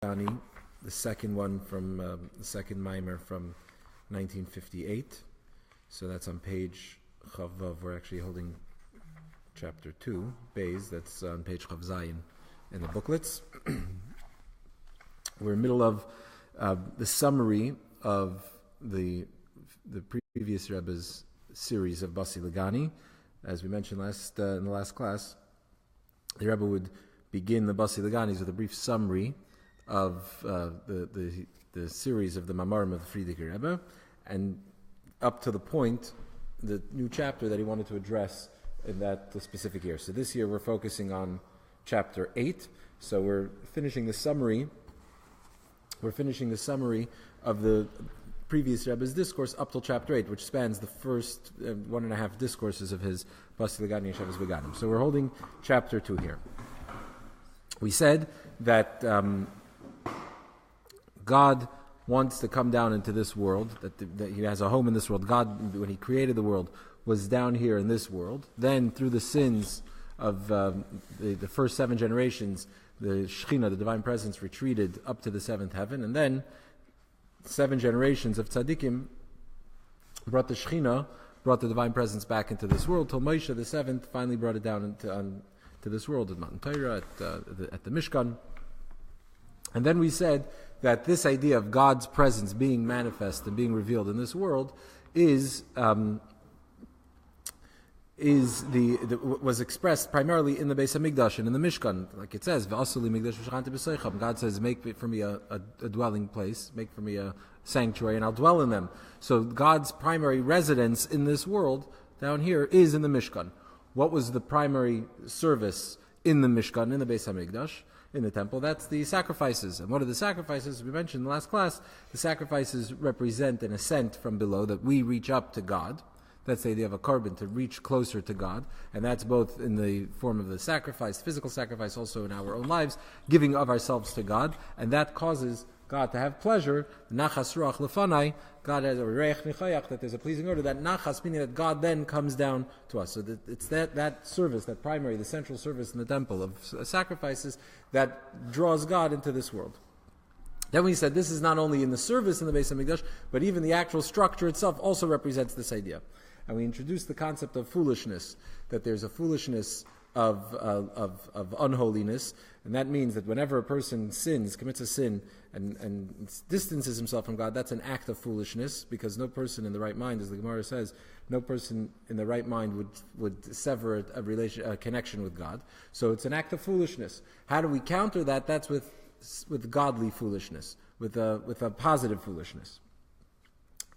Legani, the second one from the second mimer from 1958. So that's on page Chavav. We're actually holding chapter 2, Beis. That's on page Chav Zayin in the booklets. We're in the middle of the summary of the previous Rebbe's series of Basi Legani. As we mentioned in the last class, the Rebbe would begin the Basi Leganis with a brief summary of the series of the Mamarim of the Frierdiker Rebbe, and up to the point, the new chapter that he wanted to address in that specific year. So this year we're focusing on chapter 8. So we're finishing the summary. We're finishing the summary of the previous Rebbe's discourse up till chapter 8, which spans the first 1.5 discourses of his Basi Legani and Shabbos Beganim. So we're holding chapter 2 here. We said that God wants to come down into this world, that he has a home in this world. God, when he created the world, was down here in this world. Then, through the sins of the first 7 generations, the Shekhinah, the Divine Presence, retreated up to the 7th heaven. And then, 7 generations of tzaddikim brought the Shekhinah, brought the Divine Presence back into this world, till Moshe, the 7th, finally brought it down to this world at Mount Torah, at the Mishkan. And then we said that this idea of God's presence being manifest and being revealed in this world was expressed primarily in the Beis Hamikdash and in the Mishkan, like it says, "V'asuli Mikdash v'shachanti b'seicham." God says, "Make for me a dwelling place, make for me a sanctuary, and I'll dwell in them." So God's primary residence in this world down here is in the Mishkan. What was the primary service in the Mishkan, in the Beis Hamikdash, in the temple? That's the sacrifices. And what are the sacrifices? We mentioned in the last class, the sacrifices represent an ascent from below, that we reach up to God. That's the idea of a korban, to reach closer to God. And that's both in the form of the sacrifice, physical sacrifice, also in our own lives, giving of ourselves to God. And that causes God to have pleasure. Nachas ruach lefanai. God has a reich nichayach, that there's a pleasing order. That nachas, meaning that God then comes down to us. So that it's that service, that primary, the central service in the temple of sacrifices, that draws God into this world. Then we said this is not only in the service in the Beis Hamikdash, but even the actual structure itself also represents this idea. And we introduced the concept of foolishness, that there's a foolishness of unholiness, and that means that whenever a person sins, commits a sin, and distances himself from God, that's an act of foolishness, because no person in the right mind, as the Gemara says, no person in the right mind would sever a connection with God. So it's an act of foolishness. How do we counter that? That's with godly foolishness, with a positive foolishness.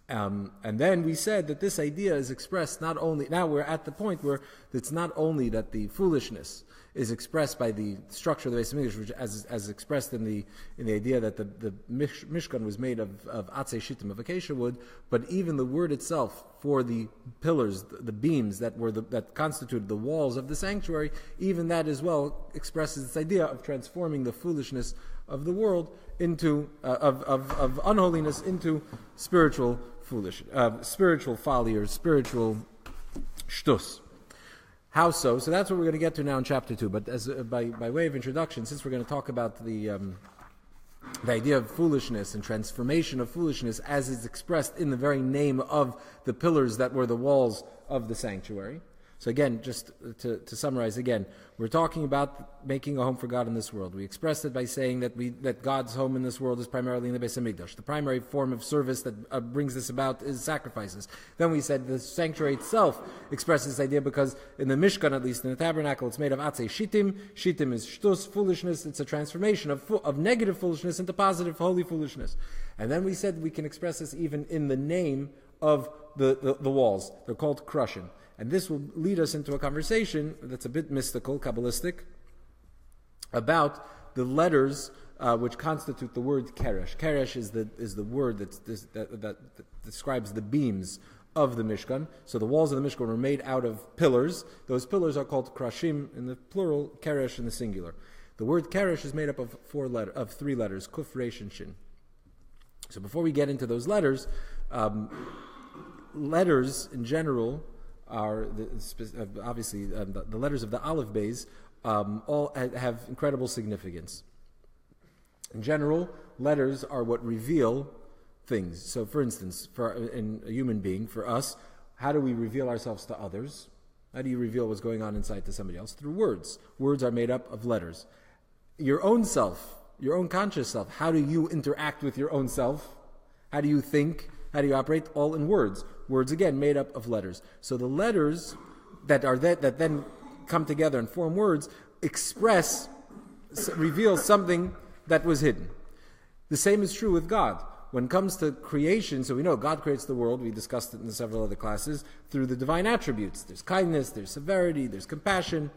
And then we said that this idea is expressed not only, now we're at the point where it's not only that the foolishness is expressed by the structure of the Beis Hamikdash, which as expressed in the idea that the Mishkan was made of atzei shittim, of acacia wood, but even the word itself for the pillars, the beams that constituted the walls of the sanctuary, even that as well expresses this idea of transforming the foolishness of the world into of unholiness into spiritual spiritual folly, or spiritual shtus. How so? So that's what we're going to get to now in chapter 2. But as by way of introduction, since we're going to talk about the idea of foolishness and transformation of foolishness as is expressed in the very name of the pillars that were the walls of the sanctuary. So again, just to summarize again, we're talking about making a home for God in this world. We expressed it by saying that God's home in this world is primarily in the Beis Hamikdash. The primary form of service that brings this about is sacrifices. Then we said the sanctuary itself expresses this idea because in the Mishkan, at least in the tabernacle, it's made of atzei shittim. Shittim is shtus, foolishness. It's a transformation of negative foolishness into positive, holy foolishness. And then we said we can express this even in the name of the walls. They're called krushim. And this will lead us into a conversation that's a bit mystical, Kabbalistic, about the letters which constitute the word keresh. Keresh is the word that describes the beams of the Mishkan. So the walls of the Mishkan were made out of pillars. Those pillars are called krashim in the plural, keresh in the singular. The word keresh is made up of 3 letters, kuf, resh, and shin. So before we get into those letters, letters in general are obviously the letters of the Aleph Beis all have incredible significance. In general, letters are what reveal things. So, for instance, in a human being, for us, how do we reveal ourselves to others? How do you reveal what's going on inside to somebody else? Through words. Words are made up of letters. Your own self, your own conscious self, how do you interact with your own self? How do you think? How do you operate? All in words. Words, again, made up of letters. So the letters that then come together and form words reveal something that was hidden. The same is true with God. When it comes to creation, so we know God creates the world, we discussed it in several other classes, through the divine attributes. There's kindness, there's severity, there's compassion.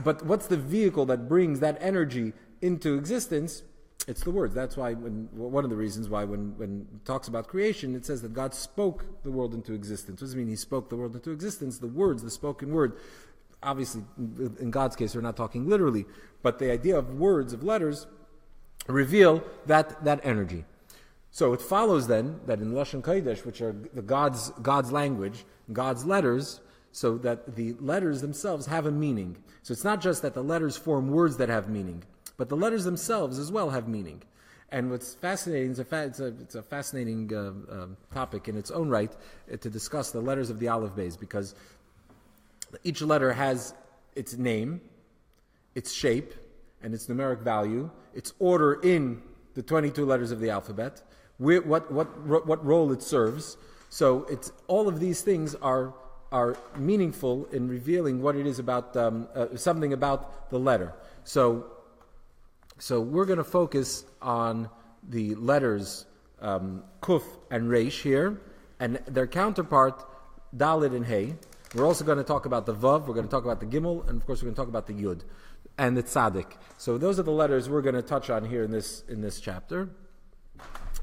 But what's the vehicle that brings that energy into existence? It's the words. That's why one of the reasons why when it talks about creation, it says that God spoke the world into existence. What does it mean He spoke the world into existence? The words, the spoken word. Obviously, in God's case, we're not talking literally, but the idea of words, of letters, reveal that energy. So it follows then that in Lashon Kodesh, which are the God's language, God's letters, so that the letters themselves have a meaning. So it's not just that the letters form words that have meaning, but the letters themselves as well have meaning. And what's fascinating, it's a fascinating topic in its own right to discuss the letters of the Aleph Beis, because each letter has its name, its shape, and its numeric value, its order in the 22 letters of the alphabet, what role it serves. So it's all of these things are meaningful in revealing what it is about something about the letter. So we're going to focus on the letters Kuf and Reish here, and their counterpart Dalet and Hey. We're also going to talk about the Vav, we're going to talk about the Gimel, and of course we're going to talk about the Yud and the Tzadik. So those are the letters we're going to touch on here in this chapter,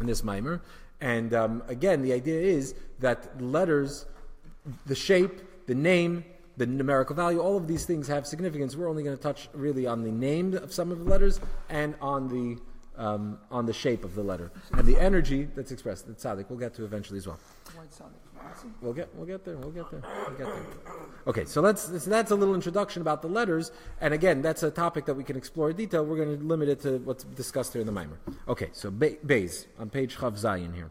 in this mimer. And again, the idea is that letters, the shape, the name, the numerical value, all of these things have significance. We're only going to touch really on the name of some of the letters and on the shape of the letter and the energy that's expressed. The Tzadik we'll get to eventually as well. We'll get there. Okay, so that's a little introduction about the letters, and again, that's a topic that we can explore in detail. We're going to limit it to what's discussed here in the Maimer. Okay, so Beis on page Chav Zayin here.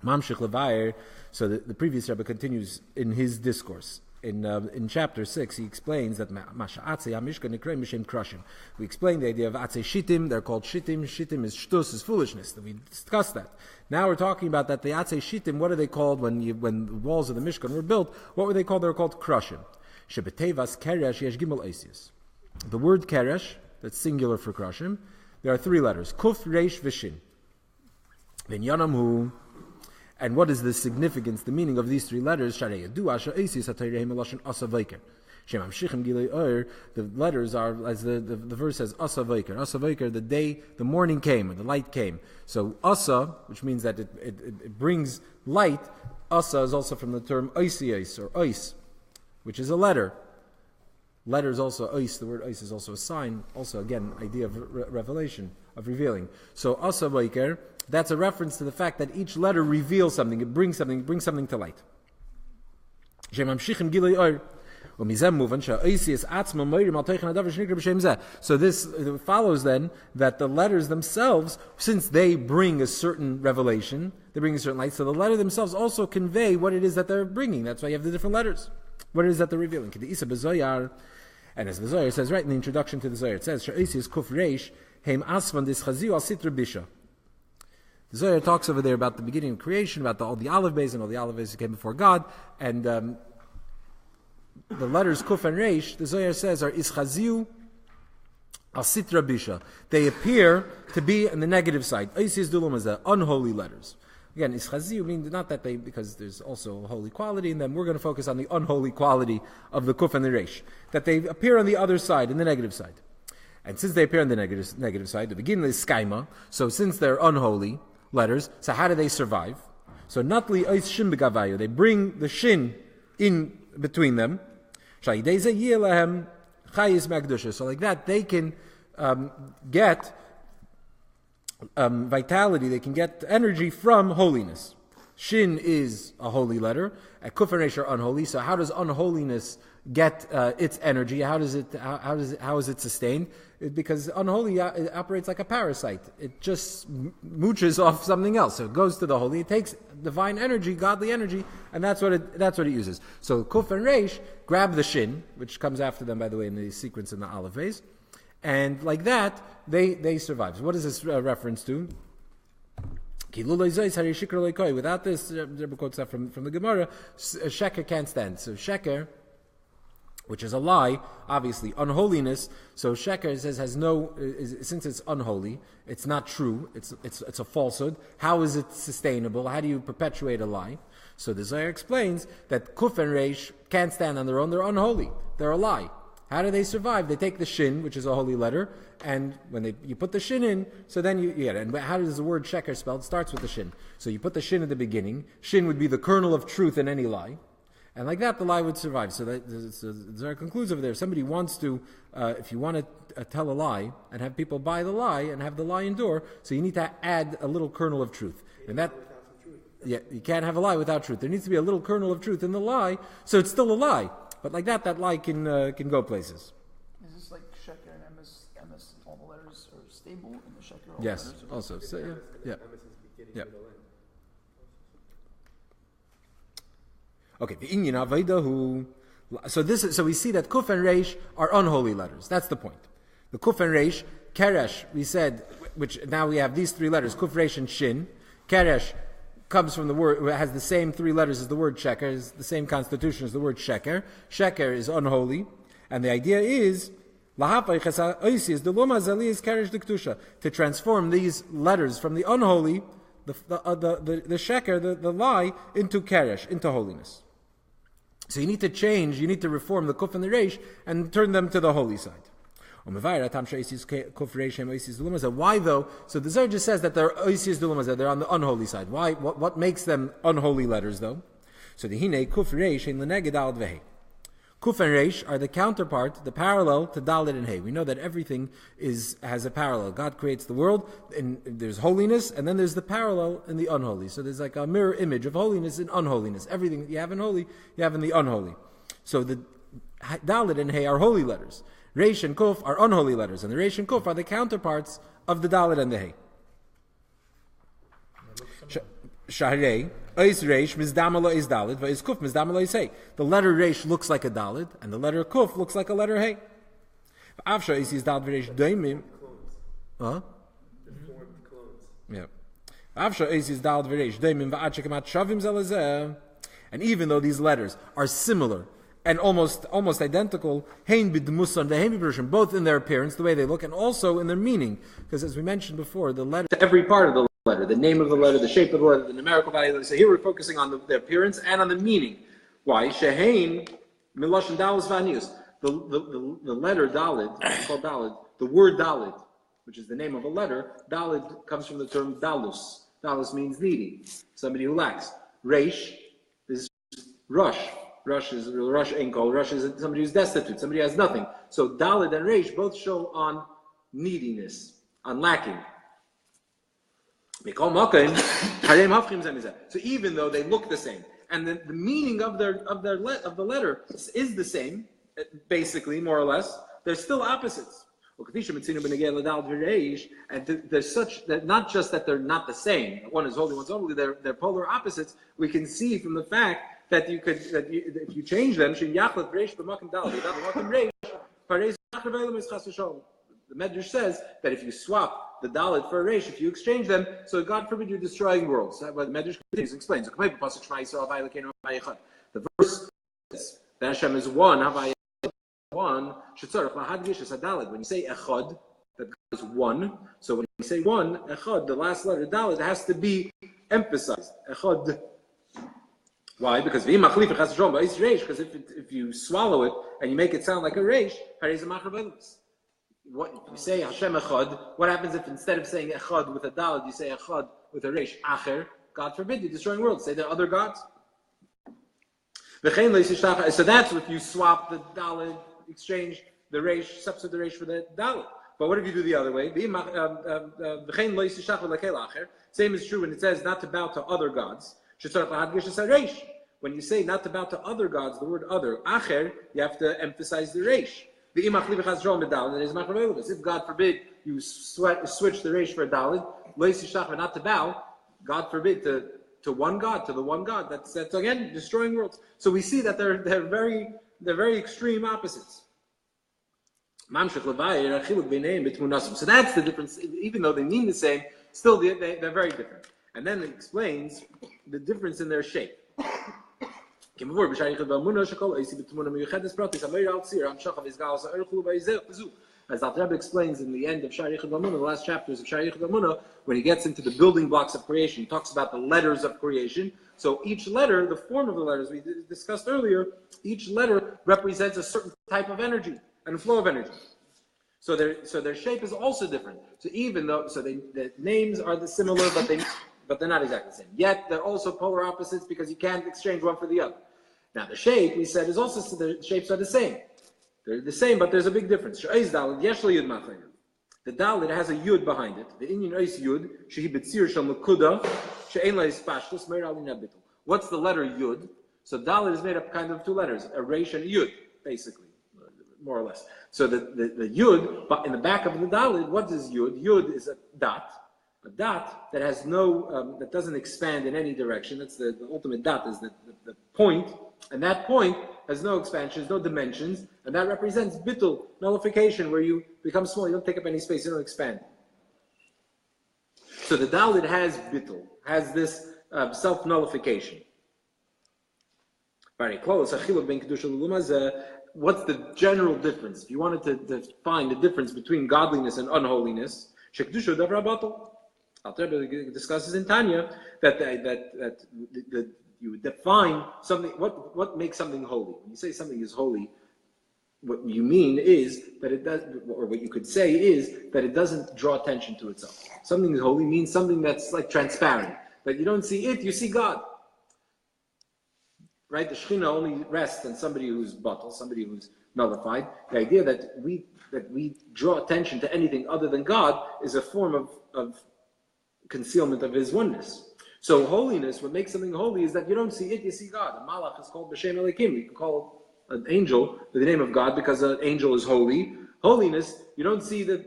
Mamshich Levayer. So the previous Rebbe continues in his discourse. In chapter 6, he explains that we explained the idea of Atzei Shittim. They're called Shittim. Shittim is shtus, is foolishness. We discussed that. Now we're talking about that the Atzei Shittim, what are they called when the walls of the Mishkan were built? What were they called? They were called Krushim. Shebetevas Keresh yesh gimel eisius. The word Keresh, that's singular for Krushim, there are 3 letters. Kuf, Reish, Vishin. Then Yanamhu. And what is the significance, the meaning of these 3 letters? The letters are, as the verse says, Asa Vaiker. Asa Vaiker, the morning came, or the light came. So Asa, which means that it brings light, Asa is also from the term Oisios, or Ois, which is a letter. Letters also, Ois, the word Ois is also a sign, also again, idea of revelation, of revealing. So Asa Vaiker, that's a reference to the fact that each letter reveals something, it brings something to light. So this follows then that the letters themselves, since they bring a certain revelation, they bring a certain light, so the letter themselves also convey what it is that they're bringing. That's why you have the different letters. What it is that they're revealing. And as the Zohar says right in the introduction to the Zohar, it says, the Zohar talks over there about the beginning of creation, about all the olive bays and all the olive bays that came before God, and the letters Kuf and Reish, the Zohar says, are Ischaziu al Sitra Bisha. They appear to be on the negative side. Isis Dulum is the unholy letters. Again, Ischaziu means not that because there's also a holy quality in them. We're going to focus on the unholy quality of the Kuf and the Reish. That they appear on the other side, in the negative side. And since they appear on the negative side, the beginning is Skaima, so since they're unholy letters, so how do they survive? So Natli Ois Shin Begavayu, they bring the Shin in between them. So like that, they can get vitality, they can get energy from holiness. Shin is a holy letter, and Kuf and Reish are unholy, so how does unholiness get its energy? How is it sustained? Because unholy it operates like a parasite. It just mooches off something else. So it goes to the holy. It takes divine energy, godly energy, and that's what it uses. So Kuf and Reish grab the Shin, which comes after them, by the way, in the sequence in the Aleph Vez, and like that they survive. So what is this reference to? Without this, Rebbe quotes that from the Gemara, Sheker can't stand. So Sheker, which is a lie, obviously unholiness. So Sheker says since it's unholy, it's not true. It's a falsehood. How is it sustainable? How do you perpetuate a lie? So the Zohar explains that Kuf and Reish can't stand on their own. They're unholy. They're a lie. How do they survive? They take the Shin, which is a holy letter, and when you put the Shin in, so then you get it. And how does the word Sheker spelled? It starts with the Shin. So you put the Shin at the beginning. Shin would be the kernel of truth in any lie. And like that, the lie would survive. So the Zohar concludes over there. If somebody wants to, if you want to tell a lie and have people buy the lie and have the lie endure, so you need to add a little kernel of truth. And that, yeah, you can't have a lie without truth. There needs to be a little kernel of truth in the lie, so it's still a lie. But like that lie can go places. Is this like Sheker and MS, all the letters are stable in the Sheker? Yes, also. So, yeah. Okay, so we see that Kuf and Reish are unholy letters. That's the point. The Kuf and Reish, Keresh, we said, which now we have these three letters, Kuf, Reish, and Shin. Keresh comes from the word, has the same three letters as the word Sheker, is the same constitution as the word Sheker. Sheker is unholy, and the idea is to transform these letters from the unholy, the Sheker, the lie, into Keresh, into holiness. So you need to reform the Kuf and the Reish and turn them to the holy side. Why though? So the Zohar just says that they're on the unholy side. Why? What makes them unholy letters though? So the Hine Kuf Reish and Leneged Al Vehe. Kuf and Reish are the counterpart, the parallel to Dalet and Hey. We know that everything has a parallel. God creates the world, and there's holiness, and then there's the parallel in the unholy. So there's like a mirror image of holiness and unholiness. Everything that you have in holy, you have in the unholy. So the Dalet and Hey are holy letters. Reish and Kuf are unholy letters, and the Reish and Kuf are the counterparts of the Dalet and the Hey. Shahrei, Ois Reish, Mizdamala is Dalet, Va'is Kuf, Mizdamala is Hey. The letter Reish looks like a Dalet, and the letter Kuf looks like a letter Hey. After is Dalet Reish Doimim. Huh? Deformed clones. Yeah. After is Dalet Reish Doimim, Va'achekamat Shavim Zelazeh. And even though these letters are similar and almost identical, Hein b'dmusan v'hein b'perushim, both in their appearance, the way they look, and also in their meaning. Because as we mentioned before, the letter, every part of the letter, the name of the letter, the shape of the letter, the numerical value of the letter. So here we're focusing on the appearance and on the meaning. Why? Shehein miloshin dalus v'anius. The letter Dalet, called Dalet, the word Dalet, which is the name of a letter, Dalet comes from the term dalus. Dalus means needy, somebody who lacks. Reish is rush. Rush is enko. Rush is somebody who's destitute, somebody who has nothing. So Dalet and Reish both show on neediness, on lacking. So even though they look the same, and the meaning of the letter is the same, basically, more or less, they're still opposites. And there's such that not just that they're not the same. One is holy, one's unholy. They're polar opposites. We can see from the fact that if you change them, the Medrash says that if you swap the Dalet for a Reish, if you exchange them, so God forbid you're destroying worlds. That's what the Medrash continues and explains. The verse says that Hashem is one. When you say Echad, that God is one. So when you say one, Echad, the last letter Dalet has to be emphasized. Echad. Why? Because if you swallow it and you make it sound like a Reish, what if you say Hashem Echad, what happens if instead of saying Echad with a Dalet, you say Echad with a Reish, Acher? God forbid, you're destroying worlds. Say there are other gods. So that's if you swap the Dalet, exchange the Reish, substitute the Reish for the Dalet. But what if you do the other way? Same is true when it says not to bow to other gods. when you say not to bow to other gods, the word other, acher, you have to emphasize the reish. If God forbid you switch the reish for a dalid, not to bow, God forbid to one God, to the one God. That's again destroying worlds. So we see that they're very extreme opposites. So that's the difference. Even though they mean the same, still they're very different. And then it explains the difference in their shape. As Dr. Rebbe explains in the end of Shari Yichud B'Amunah, the last chapters of Shari Yichud B'Amunah, when he gets into the building blocks of creation, he talks about the letters of creation. So each letter, the form of the letters we discussed earlier, each letter represents a certain type of energy and a flow of energy. So their shape is also different. So even though the names are similar, but they're not exactly the same. Yet they're also polar opposites because you can't exchange one for the other. Now the shape, we said, is also the shapes are the same. They're the same, but there's a big difference. The dalit has a yud behind it. The inyan ois yud shehi betzir shel mekuda she'en la ispashtus meir alin habitul. What's the letter yud? So dalit is made up kind of two letters, a reish and a yud, basically, more or less. So the yud, but in the back of the dalit, what is yud? Yud is a dot that has no, that doesn't expand in any direction. That's the ultimate dot is the point, and that point has no expansions, no dimensions, and that represents bittul, nullification, where you become small, you don't take up any space, you don't expand. So the dalit has bittul, has this self-nullification. Very close. What's the general difference? If you wanted to define the difference between godliness and unholiness, Alter Rebbe discusses in Tanya that you define something. What makes something holy? When you say something is holy, what you mean is that it does, or what you could say is that it doesn't draw attention to itself. Something is holy means something that's like transparent, that you don't see it, you see God. Right? The Shekhinah only rests on somebody who's batal, somebody who's nullified. The idea that we draw attention to anything other than God is a form of concealment of His oneness. So holiness, what makes something holy is that you don't see it, you see God. A malach is called b'shem elikim. You can call an angel by the name of God because an angel is holy. Holiness, you don't see the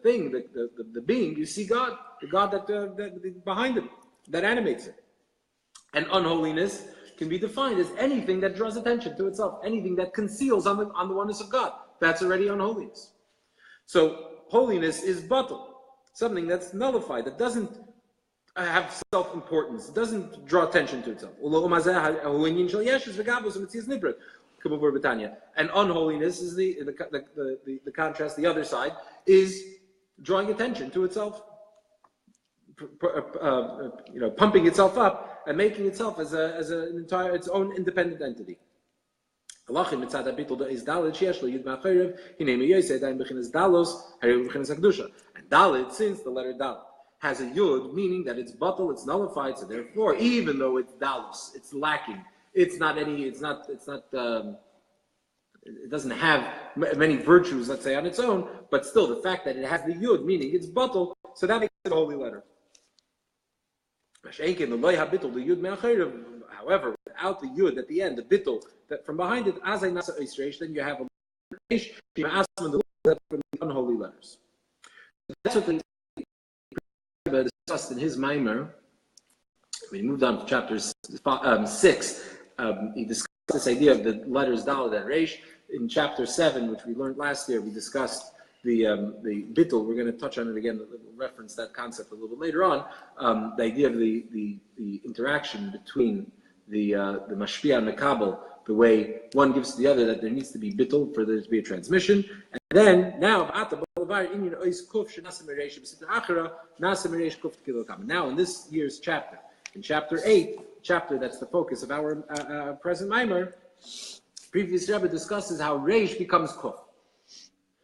thing, the being, you see God, the God that behind it, that animates it. And unholiness can be defined as anything that draws attention to itself, anything that conceals on the oneness of God. That's already unholiness. So holiness is batal, something that's nullified, that doesn't have self-importance, it doesn't draw attention to itself. And unholiness is the contrast, the other side, is drawing attention to itself, pumping itself up and making itself as an entire, its own independent entity. And Dalit, since the letter Dalit has a yud, meaning that it's batal, it's nullified, so therefore, even though it's dalus, it's lacking, it doesn't have many virtues, let's say, on its own, but still the fact that it has the yud, meaning it's batal, so that makes it a holy letter. However, without the yud at the end, the bittul, that from behind it, then you have a from the unholy letters. That's what the discussed in his Maimer. We moved on to chapter 6. He discussed this idea of the letters Daled and Reish. In chapter 7, which we learned last year, we discussed the bittul. We're going to touch on it again. We'll reference that concept a little bit later on. The idea of the interaction between the mashpia and the kabel, the way one gives to the other, that there needs to be bittul for there to be a transmission. And then now in this year's chapter, in chapter 8, chapter that's the focus of our present Maimer, previous Rebbe discusses how Reish becomes Kuf.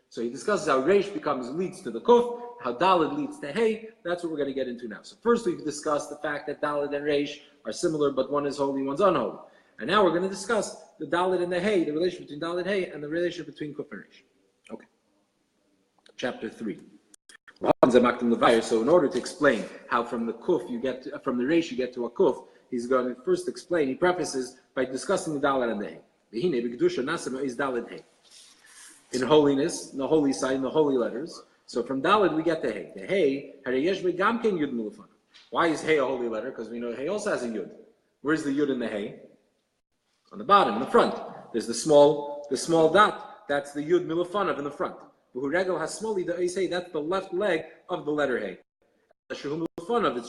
So he discusses how Reish leads to the Kuf, how Daled leads to Hey. That's what we're going to get into now. So first we've discussed the fact that Daled and Reish are similar, but one is holy, one's unholy. And now we're going to discuss the Daled and the Hey, the relation between Daled and Hey, and the relation between Kuf and Reish. Okay. Chapter 3. So in order to explain how from the Kuf from the Reish you get to a Kuf, he's going to first explain, he prefaces by discussing the Dalet and the Hey. V'hinei b'kedusha nasem is Dalet Hey. In holiness, in the holy side, in the holy letters. So from Dalet we get the Hey. The Hey, Harayesh Gamken Yud Mulafana. Why is Hey a holy letter? Because we know Hey also has a Yud. Where's the Yud in the Hey? On the bottom, in the front. There's the small dot. That's the Yud Milafanav in the front. V'huregel hasmoli the Eis Hey. That's the left leg of the letter Hey. It's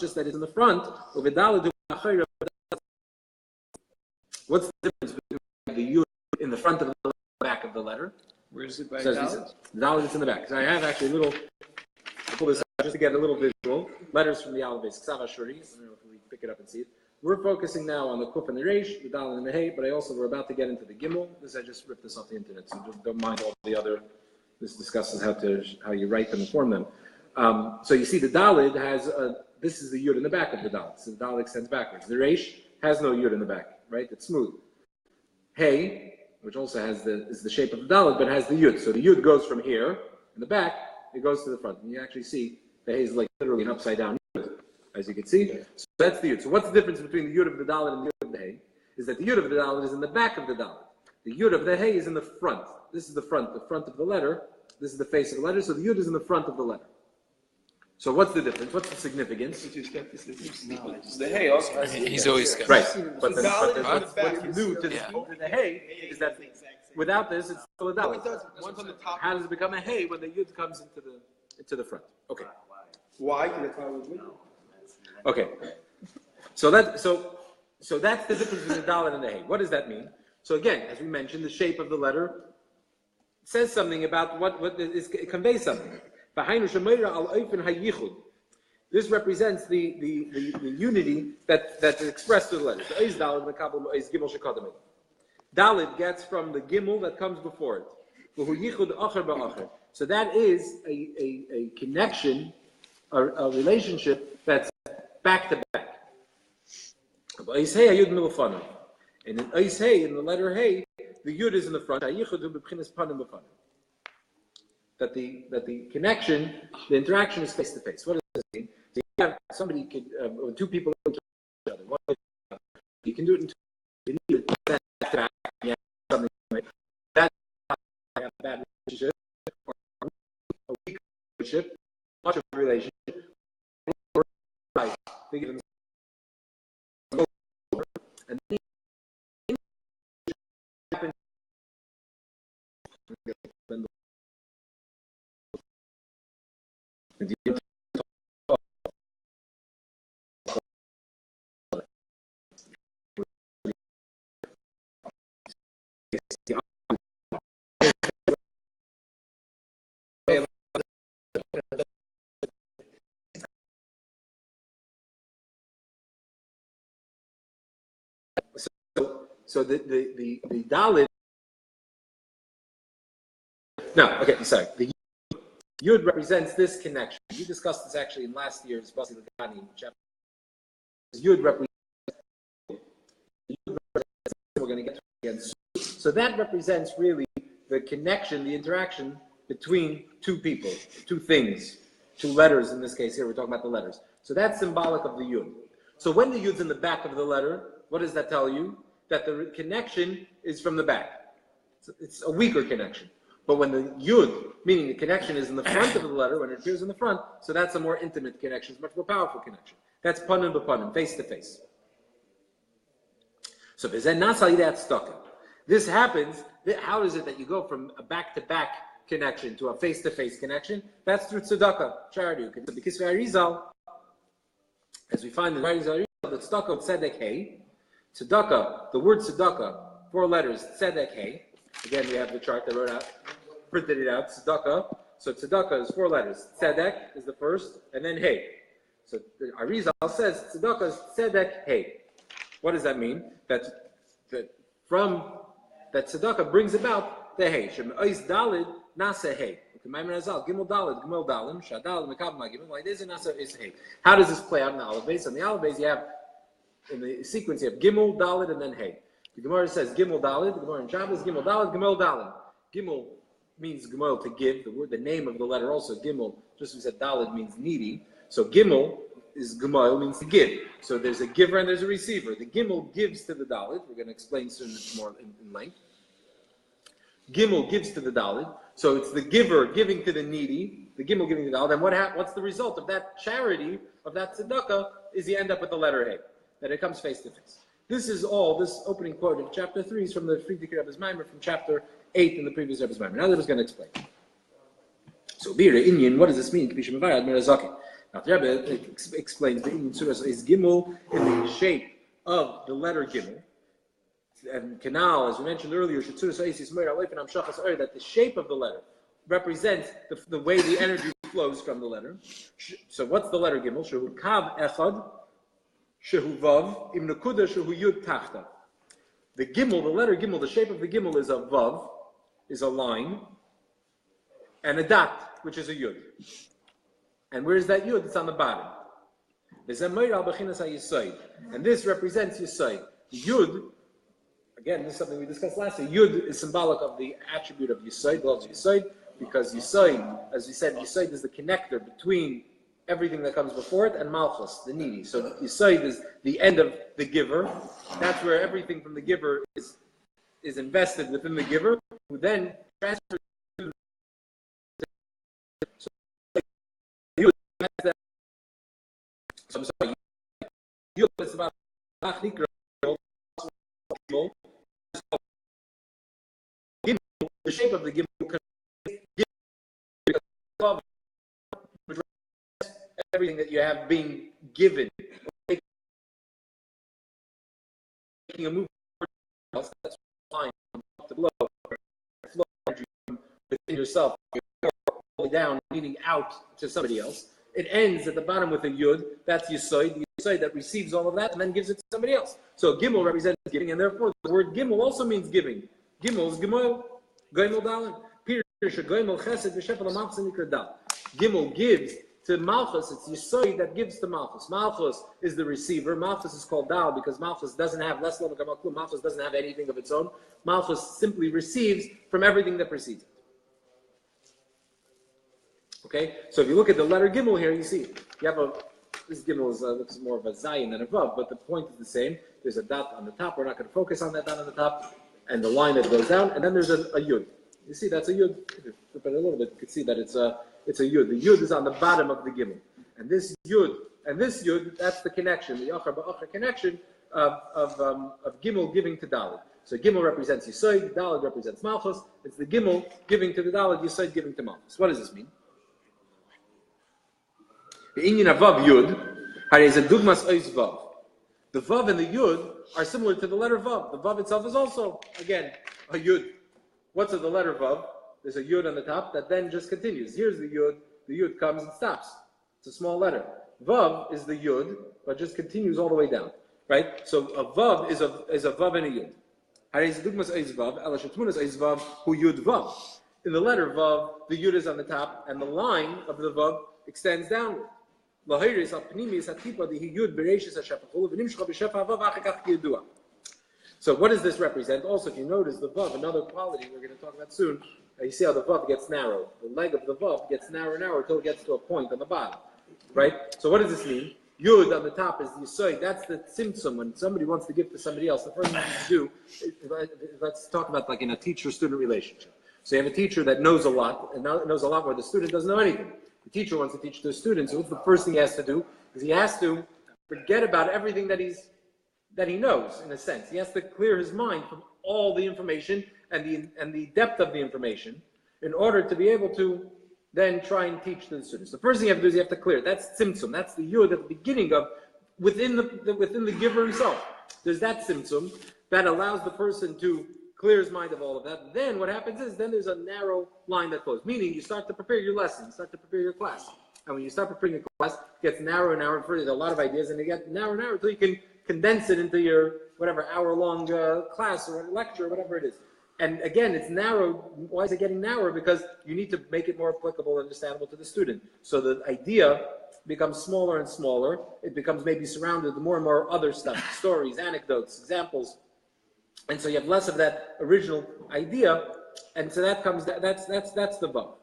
just that it's in the front. What's the difference between the Yud in the front of the back of the letter? Where is it by Dalet? The Dalet is in the back. So I have actually a little, I'll pull this out just to get a little visual. Letters from the Aleph, Ksav Ashuri. I don't know if we pick it up and see it. We're focusing now on the Kuf and the Reish, the Dalet and the Hey, but we're about to get into the Gimel. I just ripped this off the internet, so don't mind all the other. This discusses how you write them and form them. So you see the Dalet has this is the Yud in the back of the Dalet. So the Dalet extends backwards. The Reish has no Yud in the back, right? It's smooth. Hey, which also is the shape of the Dalet, but has the Yud. So the Yud goes from here in the back, it goes to the front. And you actually see the Hey is like literally an upside down Yud, as you can see. So that's the Yud. So what's the difference between the Yud of the Dalet and the Yud of the Hey? Is that the Yud of the Dalet is in the back of the Dalet. The Yud of the Hey is in the front. This is the front of the letter. This is the face of the letter. So the Yud is in the front of the letter. So what's the difference? What's the significance? The Hey also has He's always got right. But what's new to the Hey is that without this, it's still a Dalet. One's on the top. How does it become a Hey when the Yud comes into the front? Okay. Why? Because that's how it was. Okay. So that's the difference between the Dalet and the Hey. What does that mean? So again, as we mentioned, the shape of the letter says something about it conveys something. This represents the unity that's expressed through the letters. Dalet gets from the Gimel that comes before it. So that is a connection, a relationship that's back to back. And in Eis Hey, in the letter Hey, the Yud is in the front. That the connection, the interaction is face to face. What does this mean? So you have somebody when two people interact with each other. You can do it in two. You need to back to back. Yeah, something like that. I have a bad relationship or a weak relationship, much of a relationship. And then So the Dalet. No, okay, sorry. The Yud represents this connection. We discussed this actually in last year's Basi Legani chapter. Yud represents. We're going to get to it again soon. So that represents really the connection, the interaction between two people, two things, two letters. In this case, here we're talking about the letters. So that's symbolic of the Yud. So when the Yud's in the back of the letter, what does that tell you? That the connection is from the back. It's a weaker connection. But when the Yud, meaning the connection is in the front of the letter, when it appears in the front, so that's a more intimate connection, it's a much more powerful connection. That's panim b'panim, face to face. So this happens, how is it that you go from a back-to-back connection to a face-to-face connection? That's through tzedakah, charity. Because Arizal, as we find in Arizal, the tzedakah of tzedek hey, tzedakah, the word tzedakah, 4 letters, tzedek hey. Again, we have the chart that wrote out, printed it out, tzedakah. So tzedakah is 4 letters. Tzedek is the first, and then hey. So Arizal says tzedakah is tzedek hey. What does that mean? That tzedakah brings about the hey. Shem ois dalid nasa hey. Gimel dalid, gimel dalim, shadal mekabma gimel. Like this nasa is hey. How does this play out in the Aleph Beis? On the Aleph Beis, you have in the sequence you have gimel dalid and then hey. The Gemara says Gimel Dalid. The Gemara in Shabbos Gimel Dalid, Gimel Dalid. Gimel means Gimel to give. The name of the letter also Gimel. Just as we said, Dalid means needy. So Gimel is Gemal, means to give. So there's a giver and there's a receiver. The Gimel gives to the Dalit. We're going to explain soon more in length. Gimel gives to the Dalit. So it's the giver giving to the needy, the Gimel giving to the Dalit. And what's the result of that charity, of that tzedakah, is you end up with the letter Hey, that it comes face to face. This opening quote of chapter 3 is from the Friedrich Rebbe's Maimer from chapter 8 in the previous Rebbe's Maimer. Now the Rebbe's going to explain. So, Bira, Inyan, what does this mean? Now the Rebbe explains the Inyan Surah is Gimel in the shape of the letter Gimel. And Canal, as we mentioned earlier, that the shape of the letter represents the way the energy flows from the letter. So what's the letter Gimel? Shehu Kav Echad, Shehu Vav, Im Nekuda Shehu Yud Tachta. The Gimel, the letter Gimel, the shape of the Gimel is a Vav, is a line, and a dot, which is a Yud. And where is that Yud? It's on the bottom. And this represents Yisayid. Yud, again, this is something we discussed last year. Yud is symbolic of the attribute of Yisayid, belongs to Yisayid, because Yisayid, as we said, Yisayid is the connector between everything that comes before it and Malchus, the needy. So Yisayid is the end of the giver. That's where everything from the giver is invested within the giver, who then transfers to Yud. So I'm sorry, Yud is about the shape of the Gimel, everything that you have being given, making a move else, that's fine. The blow, flow energy within yourself, down, leading out to somebody else. It ends at the bottom with a Yud. That's Yisayid, the Yisayid that receives all of that and then gives it to somebody else. So Gimel represents giving, and therefore the word Gimel also means giving. Gimel is Gimel. Gimel Dalet. Gimel gives to Malchus. It's Yisayid that gives to Malchus. Malchus is the receiver. Malchus is called Dal because Malchus doesn't have Malchus doesn't have anything of its own. Malchus simply receives from everything that precedes it. Okay, so if you look at the letter Gimel here, you see you have this Gimel looks more of a Zayin than a Vav, but the point is the same. There's a dot on the top. We're not going to focus on that dot on the top, and the line that goes down, and then there's a Yud. You see, that's a Yud. If you flip it a little bit, you can see that it's a Yud. The Yud is on the bottom of the Gimel. And this Yud, that's the connection, the Achar Ba'achar connection of Gimel giving to Dalet. So Gimel represents Yisayid, Dalet represents Malchus. It's the Gimel giving to the Dalet, Yisayid giving to Malchus. What does this mean? The Inyan of Vav Yud, is a Dugmas Ois Vav. The Vav and the Yud are similar to the letter Vav. The Vav itself is also, again, a Yud. What's the letter Vav? There's a Yud on the top that then just continues. Here's the Yud comes and stops. It's a small letter. Vav is the Yud, but just continues all the way down. Right? So a Vav is a Vav and a Yud. In the letter Vav, the Yud is on the top, and the line of the Vav extends downward. So what does this represent? Also, if you notice the Vav, another quality we're going to talk about soon, you see how the Vav gets narrow. The leg of the Vav gets narrower and narrower until it gets to a point on the bottom. Right? So what does this mean? Yud on the top is the Yisayid. That's the Tzimtzum. When somebody wants to give to somebody else, the first thing you do, let's talk about like in a teacher-student relationship. So you have a teacher that knows a lot, and knows a lot where the student doesn't know anything. The teacher wants to teach to a student, so what's the first thing he has to do? Is he has to forget about everything that he knows, in a sense. He has to clear his mind from all the information and the depth of the information in order to be able to then try and teach to the students. The first thing you have to do is you have to clear. That's Tzimtzum. That's the Yud at the beginning of, within the giver himself. There's that Tzimtzum that allows the person to clear his mind of all of that. Then what happens is, then there's a narrow line that goes. Meaning you start to prepare your lesson, you start to prepare your class. And when you start preparing your class, it gets narrower and narrower. There's a lot of ideas, and you get narrower and narrower until you can condense it into your whatever hour-long class or lecture or whatever it is. And again, it's narrow. Why is it getting narrower? Because you need to make it more applicable and understandable to the student. So the idea becomes smaller and smaller. It becomes maybe surrounded with more and more other stuff, stories, anecdotes, examples. And so you have less of that original idea. And so that comes, that's the Vav.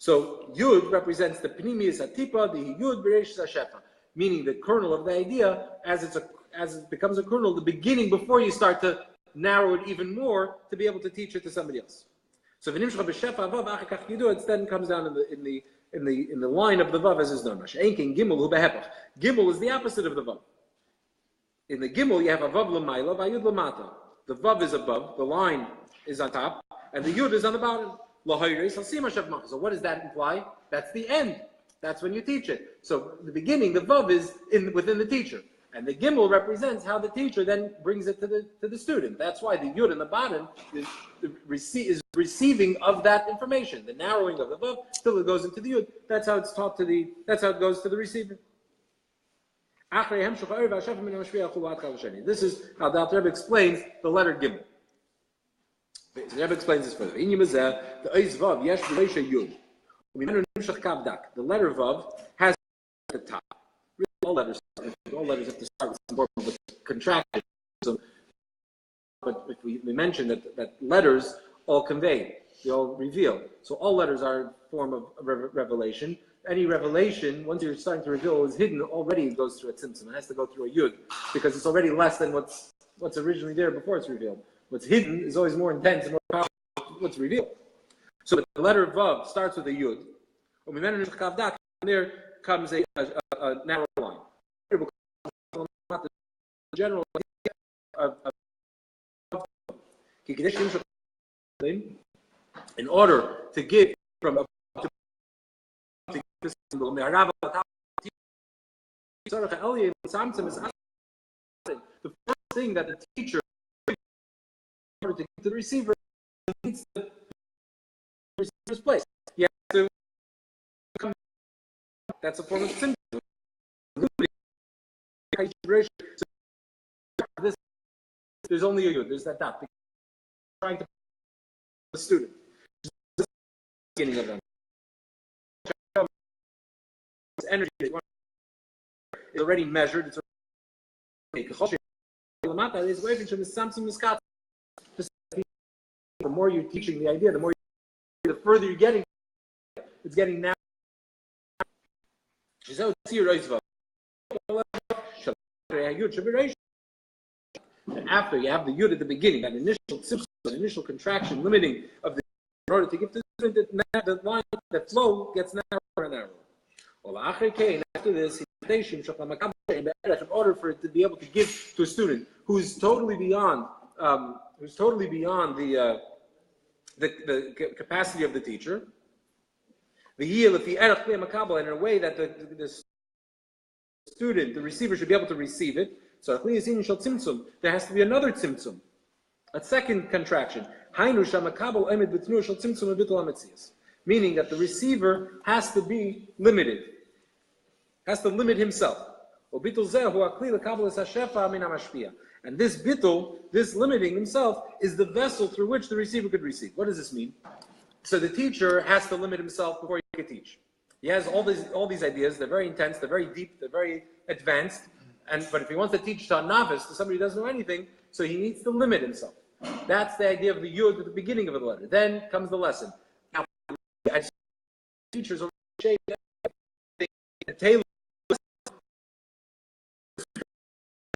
So Yud represents the Pnimius Atipa, the Yud Bereishis HaShefa, meaning the kernel of the idea as it becomes a kernel, the beginning before you start to narrow it even more to be able to teach it to somebody else. So V'nimshcha b'Shefa Vav Achakach Yidua, it then comes down in the line of the Vav as is known. Masha'enkin Gimel Hu Behepach. Gimel is the opposite of the Vav. In the Gimel, you have a Vav L'mayla, Vayud L'mata. The Vav is above, the line is on top, and the Yud is on the bottom. So what does that imply? That's the end. That's when you teach it. So the beginning, the Vav is within the teacher. And the Gimel represents how the teacher then brings it to the student. That's why the Yud in the bottom is receiving of that information. The narrowing of the Vav till it goes into the Yud. That's how it's taught that's how it goes to the receiver. This is how the Rebbe explains the letter Gimel. The Rebbe explains this further. The letter Vav has at the top. All letters have to start with some form of a contraction. But if we mentioned that letters all convey, they all reveal. So all letters are a form of revelation. Any revelation, once you're starting to reveal, is hidden already. It goes through a tzimtzum. It has to go through a yud because it's already less than what's originally there before it's revealed. What's hidden is always more intense and more powerful than what's revealed. So the letter Vav starts with a yud. And there comes a narrow line. The general idea of in order to give from a the first thing that the teacher in order to give to the receiver needs the receiver's place. He has to come. That's a form of symptom. There's only a yud. There's that dot. Trying to the student. The beginning of them. Energy is already measured. It's already the more you're teaching the idea, the further you're getting, it's getting now. And after you have the yud at the beginning, that initial contraction, limiting of the in order to give to the student the line, the flow gets narrower and narrower. After this, in order for it to be able to give to a student who's totally beyond the capacity of the teacher, and in a way that the student, the receiver, should be able to receive it. So there has to be another tzimtzum, a second contraction. Meaning that the receiver has to be limited, has to limit himself. And this bittul, this limiting himself, is the vessel through which the receiver could receive. What does this mean? So the teacher has to limit himself before he can teach. He has all these ideas. They're very intense. They're very deep. They're very advanced. But if he wants to teach to a novice, to somebody who doesn't know anything, so he needs to limit himself. That's the idea of the yud at the beginning of the letter. Then comes the lesson. Now, teachers are tailor,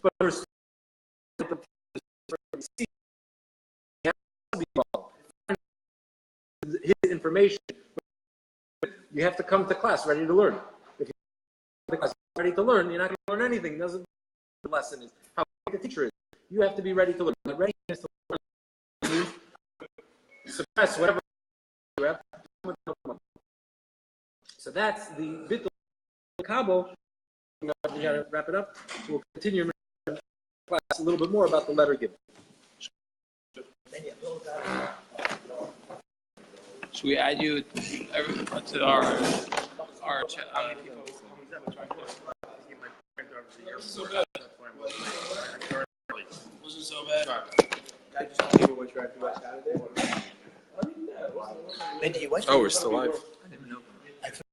but his information. You have to come to class ready to learn. If you come to class ready to learn, you're not going to learn anything. The lesson is how the teacher is. You have to be ready to learn. The readiness to learn means suppress whatever you have. So that's the bittul kabo. We got to wrap it up. So we'll continue in class a little bit more about the letter given. Should we add you to our chat? How many people? So bad. Wasn't so bad. I just told you what you have to watch out of there. Oh, we're still live.